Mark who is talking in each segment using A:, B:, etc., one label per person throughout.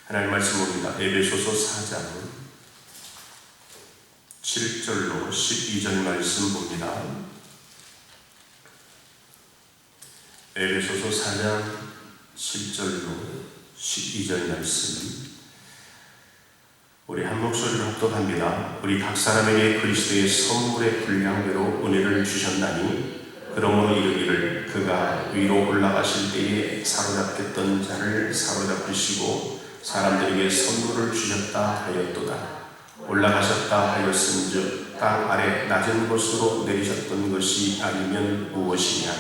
A: 하나님 말씀 봅니다. 에베소서 4장 7절로 12절 말씀 봅니다. 에베소서 4장 7절로 12절 말씀, 우리 한 목소리로 합독합니다. 우리 각 사람에게 그리스도의 선물의 분량대로 은혜를 주셨나니 그러므로 이르기를 그가 위로 올라가실 때에 사로잡혔던 자를 사로잡으시고 사람들에게 선물을 주셨다 하였도다. 올라가셨다 하였은즉 땅 아래 낮은 곳으로 내리셨던 것이 아니면 무엇이냐.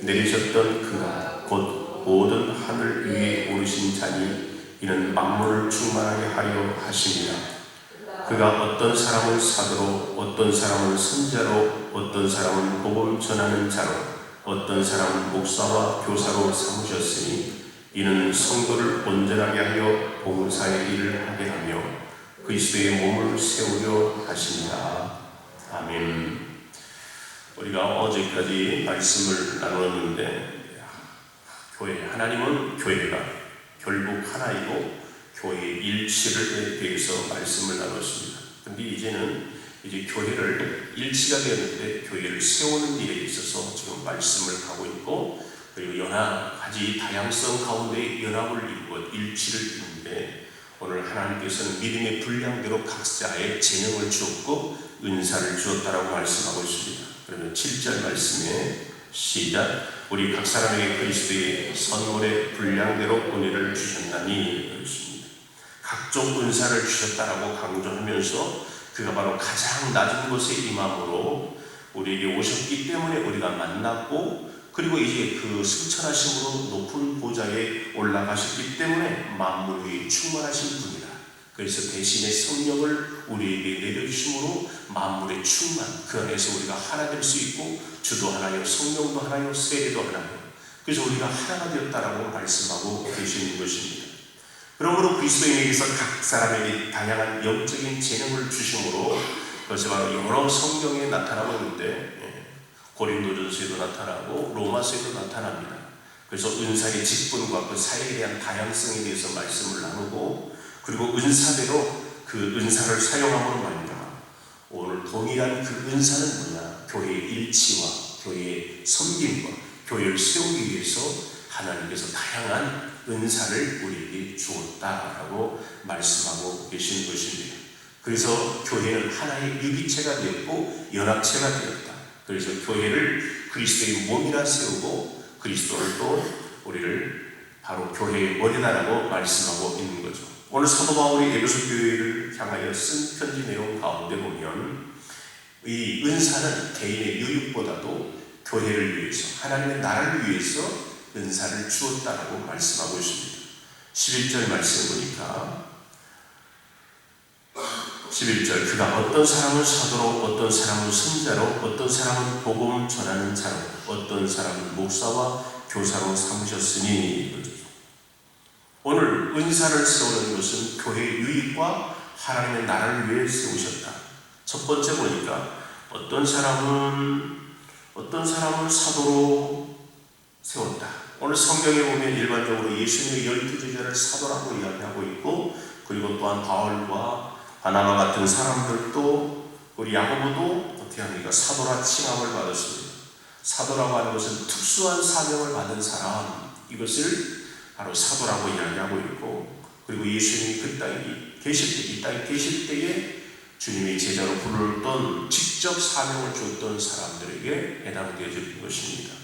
A: 내리셨던 그가 곧 모든 하늘 위에 오르신 자니 이는 만물을 충만하게 하려 하심이라. 그가 어떤 사람은 사도로, 어떤 사람은 선자로, 어떤 사람은 복음 전하는 자로, 어떤 사람은 목사와 교사로 삼으셨으니 이는 성도를 온전하게 하여 봉사의 일을 하게 하며 그리스도의 몸을 세우려 하십니다. 아멘. 우리가 어제까지 말씀을 나누었는데, 하나님은 교회가 결국 하나이고 교회의 일치를 대해서 말씀을 나눴습니다. 그런데 이제는 교회를 일치가 되었는데 교회를 세우는 일에 있어서 지금 말씀을 하고 있고, 그리고 가지 다양성 가운데 연합을 이루고 일치를 이루는데, 오늘 하나님께서는 믿음의 분량대로 각자의 재능을 주었고 은사를 주었다라고 말씀하고 있습니다. 그러면 7절 말씀에 시작. 우리 각 사람에게 그리스도의 선물의 분량대로 은혜를 주셨나니 그렇습니다. 각종 은사를 주셨다라고 강조하면서 그가 바로 가장 낮은 곳에 임함으로 우리에게 오셨기 때문에 우리가 만났고, 그리고 이제 그 승천하심으로 높은 보좌에 올라가셨기 때문에 만물 위에 충만하신 분이다. 그래서 대신에 성령을 우리에게 내려주심으로 만물의 충만, 그 안에서 우리가 하나 될 수 있고, 주도 하나요, 성령도 하나요, 세례도 하나요. 그래서 우리가 하나가 되었다라고 말씀하고 계시는 것입니다. 그러므로 그리스도인에게서 각 사람에게 다양한 영적인 재능을 주심으로, 그것이 바로 여러 성경에 나타나고 있는데 고린도전서에도 나타나고 로마서에도 나타납니다. 그래서 은사의 직분과 그 사역에 대한 다양성에 대해서 말씀을 나누고, 그리고 은사대로 그 은사를 사용함으로 말미암아 오늘 동일한 그 은사는 뭐냐? 교회의 일치와 교회의 섬김과 교회를 세우기 위해서 하나님께서 다양한 은사를 우리에게 주었다라고 말씀하고 계신 것입니다. 그래서 교회는 하나의 유기체가 되었고 연합체가 되었다. 그래서 교회를 그리스도의 몸이라 세우고 그리스도를 또 우리를 바로 교회의 머리다라고 말씀하고 있는 거죠. 오늘 사도 바울이 에베소 교회를 향하여 쓴 편지 내용 가운데 보면 이 은사는 개인의 유익보다도 교회를 위해서, 하나님의 나라를 위해서 은사를 주었다라고 말씀하고 있습니다. 11절 말씀 보니까 11절, 그가 어떤 사람은 사도로, 어떤 사람은 선자로, 어떤 사람은 복음 전하는 자로, 어떤 사람은 목사와 교사로 삼으셨으니. 오늘 은사를 세우는 것은 교회의 유익과 하나님의 나라를 위해 세우셨다. 첫 번째 보니까 어떤 사람은 사도로 세웠다. 오늘 성경에 보면 일반적으로 예수님의 12제자를 사도라고 이야기하고 있고, 그리고 또한 바울과 바나바 같은 사람들도, 우리 야고보도 어떻게 합니까? 사도라 칭함을 받았습니다. 사도라고 하는 것은 특수한 사명을 받은 사람, 이것을 바로 사도라고 이야기하고 있고, 그리고 예수님이 이 땅에 계실 때에 주님의 제자로 부르던 직접 사명을 줬던 사람들에게 해당되어질 것입니다.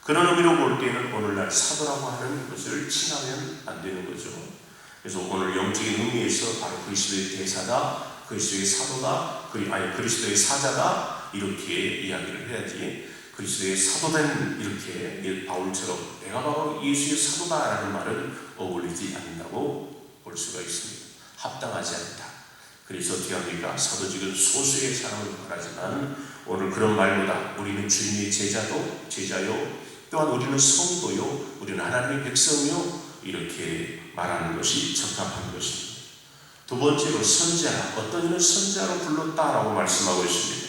A: 그런 의미로 볼 때는 오늘날 사도라고 하는 것을 칭하면 안 되는 거죠. 그래서 오늘 영적인 의미에서 바로 그리스도의 대사다, 그리스도의 사도다, 그리스도의 사자다, 이렇게 이야기를 해야지, 그리스도의 사도된 이렇게 바울처럼 내가 바로 예수의 사도다라는 말은 어울리지 않는다고 볼 수가 있습니다. 합당하지 않다. 그래서 어떻게 합니까? 사도직은 소수의 사람을 말하지만 오늘 그런 말보다 우리는 주님의 제자요, 또한 우리는 성도요, 우리는 하나님의 백성요, 이렇게 말하는 것이 적합한 것입니다. 두 번째로 선자, 어떤 이는 선자로 불렀다라고 말씀하고 있습니다.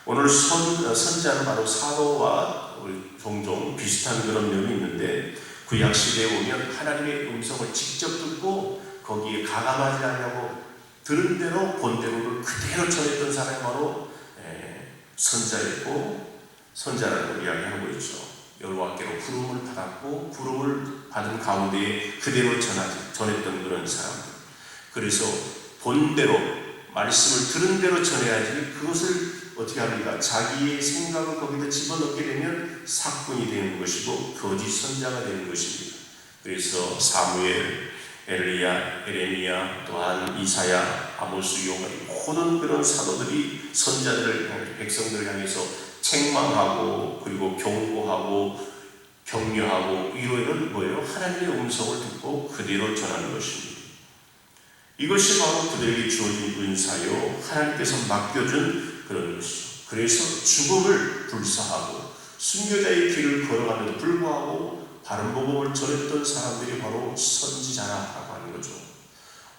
A: 오늘 선자는 바로 사도와 종종 비슷한 그런 면이 있는데, 구약시대에 보면 하나님의 음성을 직접 듣고 거기에 가감하지 않냐고 들은 대로 본대로를 그대로 전했던 사람이 바로 선자였고 선자라고 이야기하고 있죠. 여호와께로 부름을 받았고 부름을 받은 가운데에 그대로 전했던 그런 사람들. 그래서 본대로 말씀을 들은 대로 전해야지 그것을 어떻게 합니까? 자기의 생각을 거기다 집어넣게 되면 사꾼이 되는 것이고 거짓 선자가 되는 것입니다. 그래서 사무엘, 엘리야, 에레미야, 또한 이사야, 아모스, 요한 모든 그런 사도들이 선자들을 백성들을 향해서 책망하고 그리고 경고하고 격려하고 위로에는 뭐예요? 하나님의 음성을 듣고 그대로 전하는 것입니다. 이것이 바로 그들에게 주어진 은사요 하나님께서 맡겨준 그런 것이죠. 그래서 죽음을 불사하고 순교자의 길을 걸어가면도 불구하고 바른 복음을 전했던 사람들이 바로 선지자라고 하는 거죠.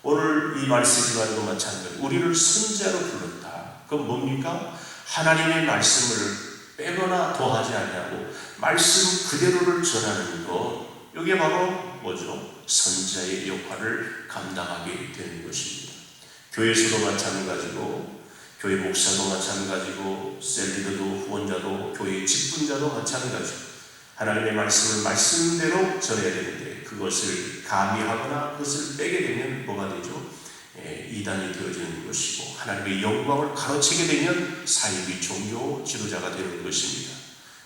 A: 오늘 이 말씀과도 마찬가지로 우리를 선지자로 불렀다. 그건 뭡니까? 하나님의 말씀을 빼거나 더하지 아니하고 말씀 그대로를 전하는 것, 이게 바로 뭐죠? 선지자의 역할을 감당하게 되는 것입니다. 교회에서도 마찬가지고 교회 목사도 마찬가지고 셀리더도 후원자도 교회 직분자도 마찬가지고 하나님의 말씀을 말씀대로 전해야 되는데 그것을 가미하거나 그것을 빼게 되면 뭐가 되죠? 이단이 되어지는 것이고 하나님의 영광을 가로채게 되면 사이비 종교 지도자가 되는 것입니다.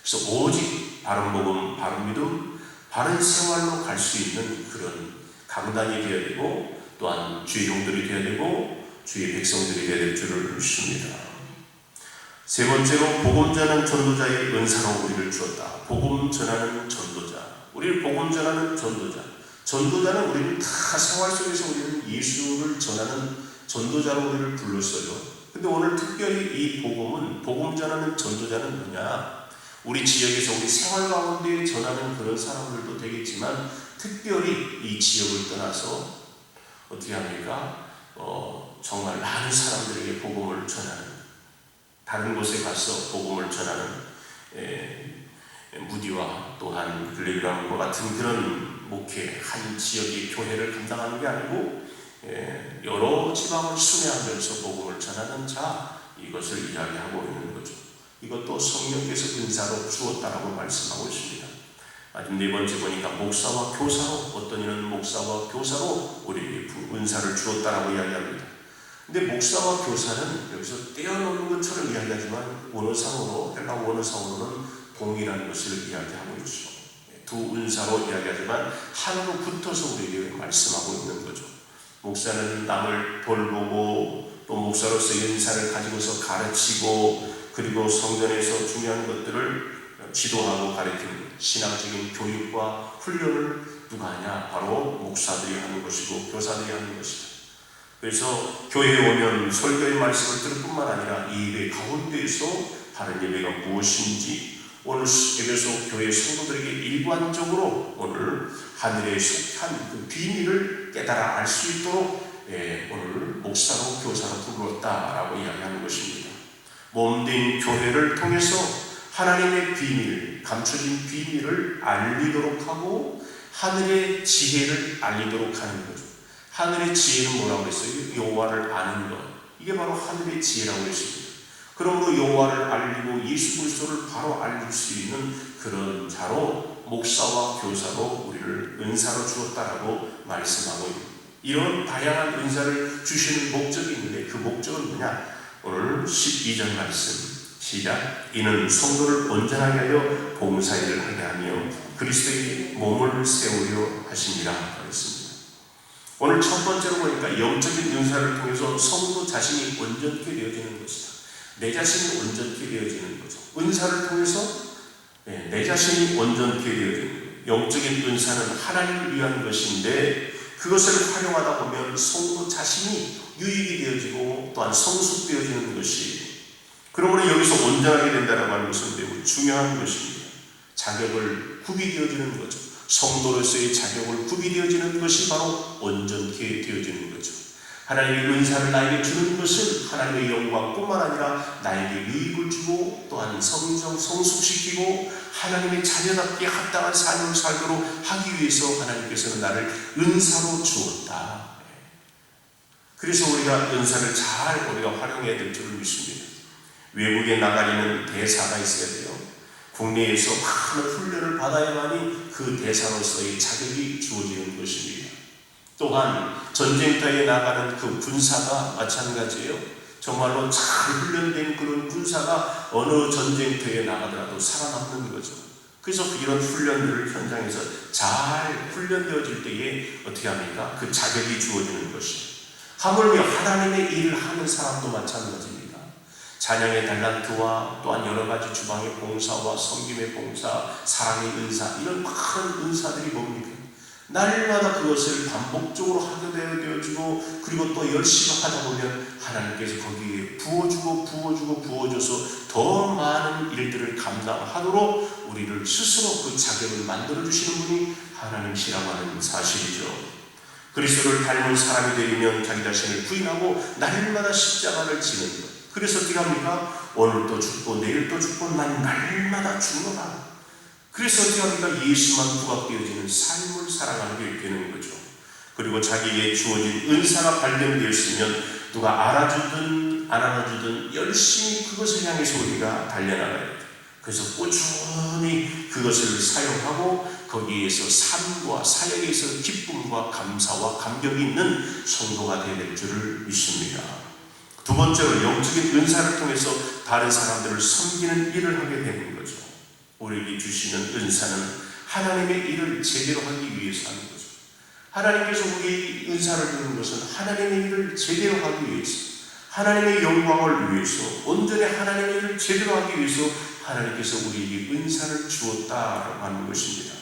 A: 그래서 오직 바른 복음, 바른 믿음, 바른 생활로 갈 수 있는 그런 강단이 되어야 되고 또한 주의 종들이 되어야 되고 주의 백성들이 되어야 될 줄을 믿습니다. 세 번째로 복음 전하는 전도자의 은사로 우리를 주었다. 복음 전하는 전도자. 우리를 복음 전하는 전도자. 전도자는 우리는 다 생활 속에서 우리는 예수를 전하는 전도자로 우리를 불렀어요. 근데 오늘 특별히 이 복음은 복음 전하는 전도자는 뭐냐? 우리 지역에서 우리 생활 가운데 전하는 그런 사람들도 되겠지만 특별히 이 지역을 떠나서 어떻게 합니까? 정말 많은 사람들에게 복음을 전하는 다른 곳에 가서 복음을 전하는 무디와 또한 블레그라운과 같은 그런 목회 한 지역의 교회를 감당하는 게 아니고 여러 지방을 순회하면서 복음을 전하는 자 이것을 이야기하고 있는 거죠. 이것도 성령께서 은사로 주었다라고 말씀하고 있습니다. 네 번째 보니까 목사와 교사로 어떤 이는 목사와 교사로 우리에게 은사를 주었다라고 이야기합니다. 근데 목사와 교사는 여기서 떼어놓는 것처럼 이야기하지만 원어상으로 헬라 원어상으로는 동일한 것을 이야기하고 있죠. 두 은사로 이야기하지만 하나로 붙어서 우리에게 말씀하고 있는 거죠. 목사는 남을 돌보고 또 목사로서의 은사를 가지고서 가르치고 그리고 성전에서 중요한 것들을 지도하고 가르치는 신앙적인 교육과 훈련을 누가 하냐? 바로 목사들이 하는 것이고 교사들이 하는 것이다. 그래서 교회에 오면 설교의 말씀을 들을 뿐만 아니라 이 예배 가운데에서 바른 예배가 무엇인지 오늘 에베소 교회 성도들에게 일관적으로 오늘 하늘에 속한 그 비밀을 깨달아 알 수 있도록 오늘 목사로 교사로 불렀다라고 이야기하는 것입니다. 몸된 교회를 통해서 하나님의 비밀, 감춰진 비밀을 알리도록 하고 하늘의 지혜를 알리도록 하는 거죠. 하늘의 지혜는 뭐라고 했어요? 여호와를 아는 것. 이게 바로 하늘의 지혜라고 했습니다. 그러므로 여호와를 알리고 예수 그리스도를 바로 알릴 수 있는 그런 자로 목사와 교사로 우리를 은사로 주었다라고 말씀하고 있습니다. 이런 다양한 은사를 주시는 목적이 있는데 그 목적은 뭐냐? 오늘 12절 말씀 시작. 이는 성도를 온전하게 하여 봉사일을 하게 하며 그리스도의 몸을 세우려 하심이라 그랬습니다. 오늘 첫 번째로 보니까 영적인 은사를 통해서 성도 자신이 온전케 되어지는 것이다. 내 자신이 온전케 되어지는 거죠. 은사를 통해서 내 자신이 온전케 되어지는 거예요. 영적인 은사는 하나님을 위한 것인데 그것을 활용하다 보면 성도 자신이 유익이 되어지고 또한 성숙되어지는 것이 그러므로 여기서 온전하게 된다는 하는 것은 매우 중요한 것입니다. 자격을 구비되어지는 거죠. 성도로서의 자격을 구비되어지는 것이 바로 온전케 되어지는 거죠. 하나님의 은사를 나에게 주는 것은 하나님의 영광뿐만 아니라 나에게 유익을 주고 또한 성숙시키고 하나님의 자녀답게 합당한 삶을 살도록 하기 위해서 하나님께서는 나를 은사로 주었다. 그래서 우리가 은사를 잘 우리가 활용해야 될 줄을 믿습니다. 외국에 나가려는 대사가 있어야 돼요. 국내에서 많은 훈련을 받아야만이 그 대사로서의 자격이 주어지는 것입니다. 또한 전쟁터에 나가는 그 군사가 마찬가지예요. 정말로 잘 훈련된 그런 군사가 어느 전쟁터에 나가더라도 살아남는 거죠. 그래서 이런 훈련들을 현장에서 잘 훈련되어질 때에 어떻게 합니까? 그 자격이 주어지는 것이에요. 하물며 하나님의 일을 하는 사람도 마찬가지입니다. 찬양의 달란트와 또한 여러 가지 주방의 봉사와 섬김의 봉사, 사랑의 은사, 이런 많은 은사들이 뭡니까? 날마다 그것을 반복적으로 하게 되어지고, 그리고 또 열심히 하다 보면 하나님께서 거기에 부어줘서 더 많은 일들을 감당하도록 우리를 스스로 그 자격을 만들어주시는 분이 하나님이시라고 하는 사실이죠. 그리스도를 닮은 사람이 되려면 자기 자신을 부인하고 날마다 십자가를 지는 것. 그래서 어떻게 합니까? 오늘도 죽고 내일도 죽고 난 날마다 죽노라. 그래서 어떻게 합니까? 예수만 부각되어지는 삶을 살아가게 되는 거죠. 그리고 자기에게 주어진 은사가 발견되었으면 누가 알아주든 안 알아주든 열심히 그것을 향해서 우리가 달려나가야 돼요. 그래서 꾸준히 그것을 사용하고 거기에서 삶과 사역에서 기쁨과 감사와 감격이 있는 성도가 되어야 될 줄을 믿습니다. 두 번째로 영적인 은사를 통해서 다른 사람들을 섬기는 일을 하게 되는 거죠. 우리에게 주시는 은사는 하나님의 일을 제대로 하기 위해서 하는 거죠. 하나님께서 우리 은사를 주는 것은 하나님의 일을 제대로 하기 위해서, 하나님의 영광을 위해서, 온전히 하나님의 일을 제대로 하기 위해서 하나님께서 우리에게 은사를 주었다라고 하는 것입니다.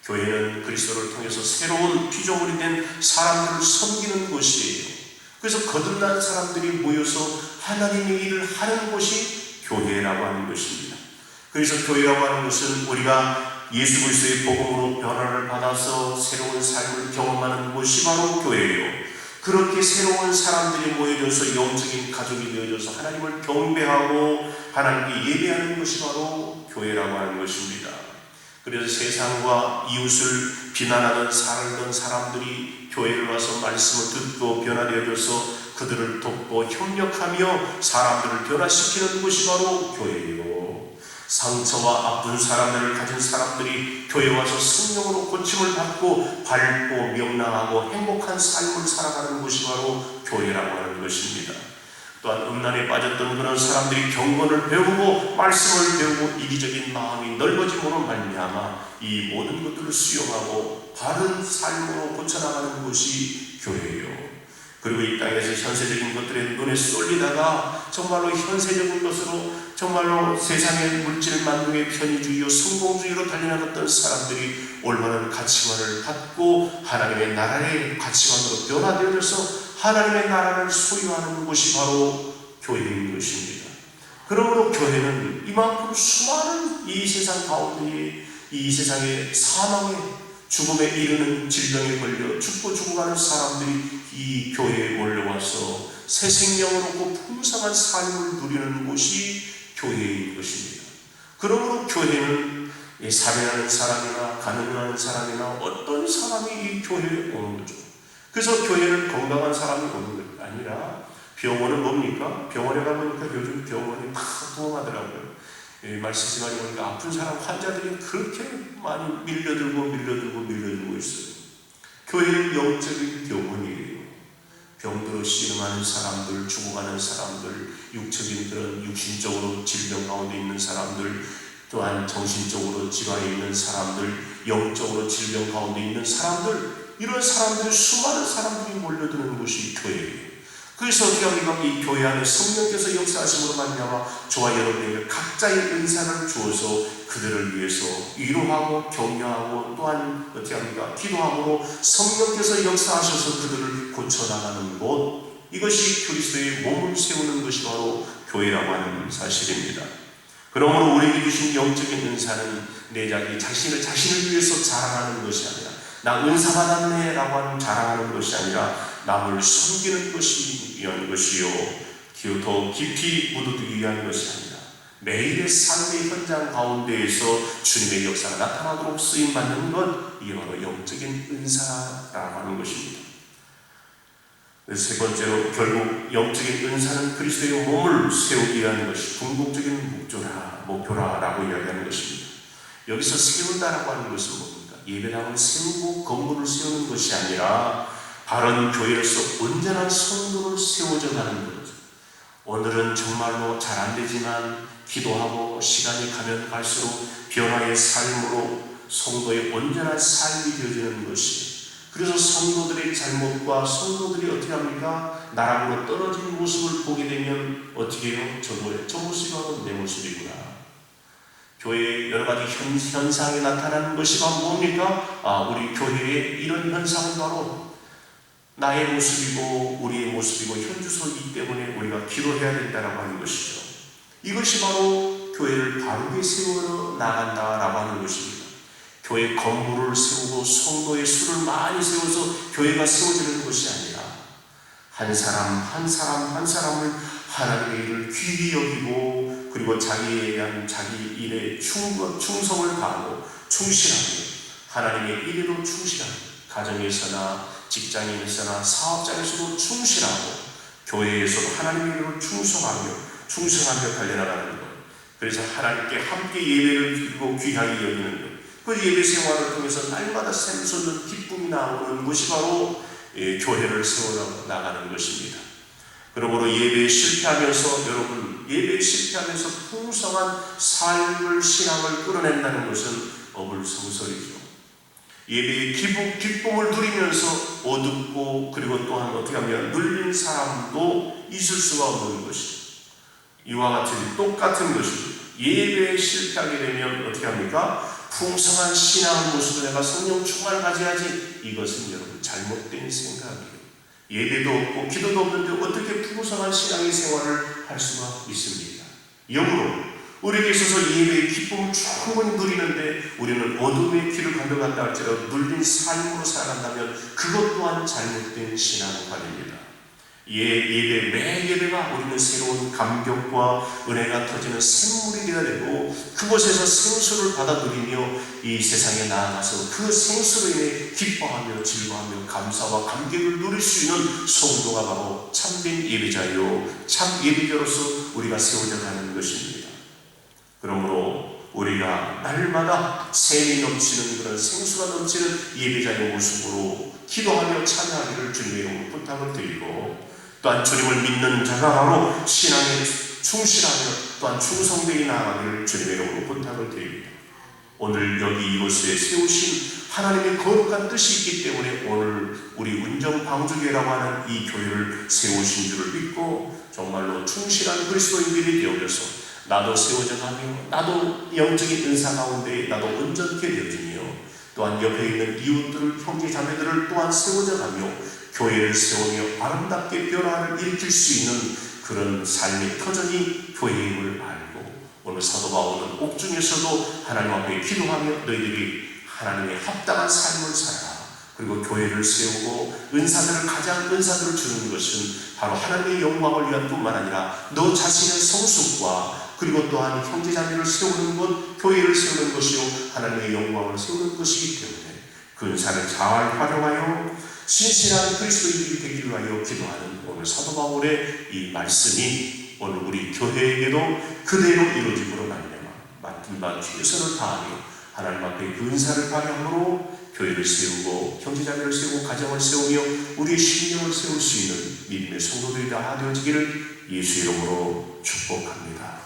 A: 교회는 그리스도를 통해서 새로운 피조물이 된 사람들을 섬기는 곳이에요. 그래서 거듭난 사람들이 모여서 하나님의 일을 하는 곳이 교회라고 하는 것입니다. 그래서 교회라고 하는 것은 우리가 예수 그리스도의 복음으로 변화를 받아서 새로운 삶을 경험하는 곳이 바로 교회예요. 그렇게 새로운 사람들이 모여져서 영적인 가족이 되어져서 하나님을 경배하고 하나님께 예배하는 것이 바로 교회라고 하는 것입니다. 그래서 세상과 이웃을 비난하는 살던 사람들이 교회를 와서 말씀을 듣고 변화되어져서 그들을 돕고 협력하며 사람들을 변화시키는 것이 바로 교회예요. 상처와 아픈 사람들을 가진 사람들이 교회에 와서 성령으로 고침을 받고 밝고 명랑하고 행복한 삶을 살아가는 것이 바로 교회라고 하는 것입니다. 또한 음란에 빠졌던 그런 사람들이 경건을 배우고 말씀을 배우고 이기적인 마음이 넓어짐으로 말미암아 이 모든 것들을 수용하고 바른 삶으로 고쳐나가는 것이 교회예요. 그리고 이 땅에서 현세적인 것들에 눈에 쏠리다가 정말로 현세적인 것으로 정말로 세상의 물질 만능의 편의주의요 성공주의로 달려나갔던 사람들이 올바른 가치관을 갖고 하나님의 나라의 가치관으로 변화되어져서 하나님의 나라를 소유하는 곳이 바로 교회인 것입니다. 그러므로 교회는 이만큼 수많은 이 세상 가운데에 이 세상의 사망에 죽음에 이르는 질병에 걸려 죽어가는 사람들이 이 교회에 몰려와서 새 생명을 얻고 풍성한 삶을 누리는 곳이 교회인 것입니다. 그러므로 교회는 살인하는 사람이나 가늠하는 사람이나 어떤 사람이 이 교회에 오는 거죠. 그래서 교회는 건강한 사람이 오는 게 아니라 병원은 뭡니까? 병원에 가보니까 요즘 병원이 다 부흥하더라고요. 말씀 시간에 보니까 아픈 사람 환자들이 그렇게 많이 밀려들고 있어요. 교회는 영적인 병원이에요. 병들어 씨름하는 사람들, 죽어가는 사람들, 육적인 그런 육신적으로 질병 가운데 있는 사람들, 또한 정신적으로 질환에 있는 사람들, 영적으로 질병 가운데 있는 사람들, 이런 사람들이 수많은 사람들이 몰려드는 곳이 교회예요. 그래서 어떻게 합니까? 이 교회 안에 성령께서 역사하심으로 말미암아 저와 여러분에게 각자의 은사를 주어서 그들을 위해서 위로하고 격려하고 또한 어떻게 합니까? 기도함으로 성령께서 역사하셔서 그들을 고쳐나가는 곳, 이것이 그리스도의 몸을 세우는 것이 바로 교회라고 하는 사실입니다. 그러므로 우리에게 주신 영적인 은사는 내 자신을 위해서 자랑하는 것이 아니라 나 은사 받았네 라고 하는 자랑하는 것이 아니라 남을 섬기는 것이 위한 것이요 더 깊이 묻어두기 위한 것이 아니라 매일의 삶의 현장 가운데에서 주님의 역사가 나타나도록 쓰임받는 것, 이게 바로 영적인 은사라고 하는 것입니다. 세 번째로 결국 영적인 은사는 그리스도의 몸을 세우기 위한 것이 궁극적인 목표라라고 이야기하는 것입니다. 여기서 세운다라고 하는 것은 뭡니까? 예배당을 세우고 건물을 세우는 것이 아니라 바른 교회로서 온전한 성도를 세워져 가는 거죠. 오늘은 정말로 잘 안 되지만 기도하고 시간이 가면 갈수록 변화의 삶으로 성도의 온전한 삶이 되어지는 것이, 그래서 성도들의 잘못과 성도들이 어떻게 합니까? 나락으로 떨어진 모습을 보게 되면 어떻게 해요? 저 모습하고 내 모습이구나. 교회에 여러 가지 현상이 나타나는 것이 바로 뭡니까? 우리 교회의 이런 현상은 바로 나의 모습이고 우리의 모습이고 현주소이기 때문에 우리가 기도해야 된다라고 하는 것이죠. 이것이 바로 교회를 바르게 세워 나간다라고 하는 것입니다. 교회 건물을 세우고 성도의 수를 많이 세워서 교회가 세워지는 것이 아니라 한 사람을 하나님의 일을 귀히 여기고, 그리고 자기에 대한 자기 일에 충성을 다하고 충실하고, 하나님의 일에도 충실하고, 가정에서나 직장인에서나 사업장에서도 충실하고, 교회에서도 하나님의 일을 충성하며 달려나가는 것. 그래서 하나님께 함께 예배를 드리고 귀하게 여기는 것. 그 예배 생활을 통해서 날마다 샘솟는 기쁨이 나오는 것이 바로 교회를 세워 나가는 것입니다. 그러므로 예배에 실패하면서 풍성한 삶을, 신앙을 끌어낸다는 것은 어불성설이죠. 예배의 기쁨을 누리면서 어둡고, 그리고 또한 어떻게 하면 눌린 사람도 있을 수가 없는 것이죠. 이와 같은 똑같은 것입니다. 예배에 실패하게 되면 어떻게 합니까? 풍성한 신앙의 모습을 내가 성령 충만을 가져야지. 이것은 여러분 잘못된 생각이에요. 예배도 없고 기도도 없는데 어떻게 풍성한 신앙의 생활을 할 수가 있습니까? 역으로 우리에게 있어서 예배의 기쁨을 충분히 누리는데 우리는 어둠의 길을 건너간다 할지라도 눌린 삶으로 살아간다면 그것 또한 잘못된 신앙관입니다. 매 예배가 우리는 새로운 감격과 은혜가 터지는 샘물이 되어야 되고, 그곳에서 생수를 받아 누리며 이 세상에 나아가서 그 생수로 인해 기뻐하며 즐거워하며 감사와 감격을 누릴 수 있는 성도가 바로 참된 예배자요, 참 예배자로서 우리가 세워져 가는 것입니다. 그러므로 우리가 날마다 샘이 넘치는 그런 생수가 넘치는 예배자의 모습으로 기도하며 참여하기를 주님의 이름으로 부탁을 드리고, 또한 주님을 믿는 자가 바로 신앙에 충실하며 또한 충성되게 나아가기를 주님의 이름으로 부탁을 드립니다. 오늘 여기 이곳에 세우신 하나님의 거룩한 뜻이 있기 때문에 오늘 우리 운정방주교회라고 하는 이 교회를 세우신 줄을 믿고 정말로 충실한 그리스도인들이 되어져서 나도 세워져 가며 나도 영적인 은사 가운데 나도 온전케 되어지며, 또한 옆에 있는 이웃들을, 형제 자매들을 또한 세워져 가며 교회를 세우며 아름답게 변화를 일으킬 수 있는 그런 삶의 터전이 교회임을 알고, 오늘 사도 바울은 옥중에서도 하나님 앞에 기도하며 너희들이 하나님의 합당한 삶을 살아라, 그리고 교회를 세우고 은사들을 주는 것은 바로 하나님의 영광을 위한 뿐만 아니라 너 자신의 성숙과 그리고 또한 형제자매를 세우는 것, 교회를 세우는 것이요 하나님의 영광을 세우는 것이기 때문에 그 은사를 잘 활용하여 신실한 그리스도인들이 되기를 위하여 기도하는 오늘 사도 바울의 이 말씀이 오늘 우리 교회에게도 그대로 이루어짐으로 말미암아 맡은 바 최선을 다하며 하나님 앞에 그 은사를 발휘함으로 교회를 세우고 형제자매를 세우고 가정을 세우며 우리의 신령을 세울 수 있는 믿음의 성도들이 다 되어지기를 예수 이름으로 축복합니다.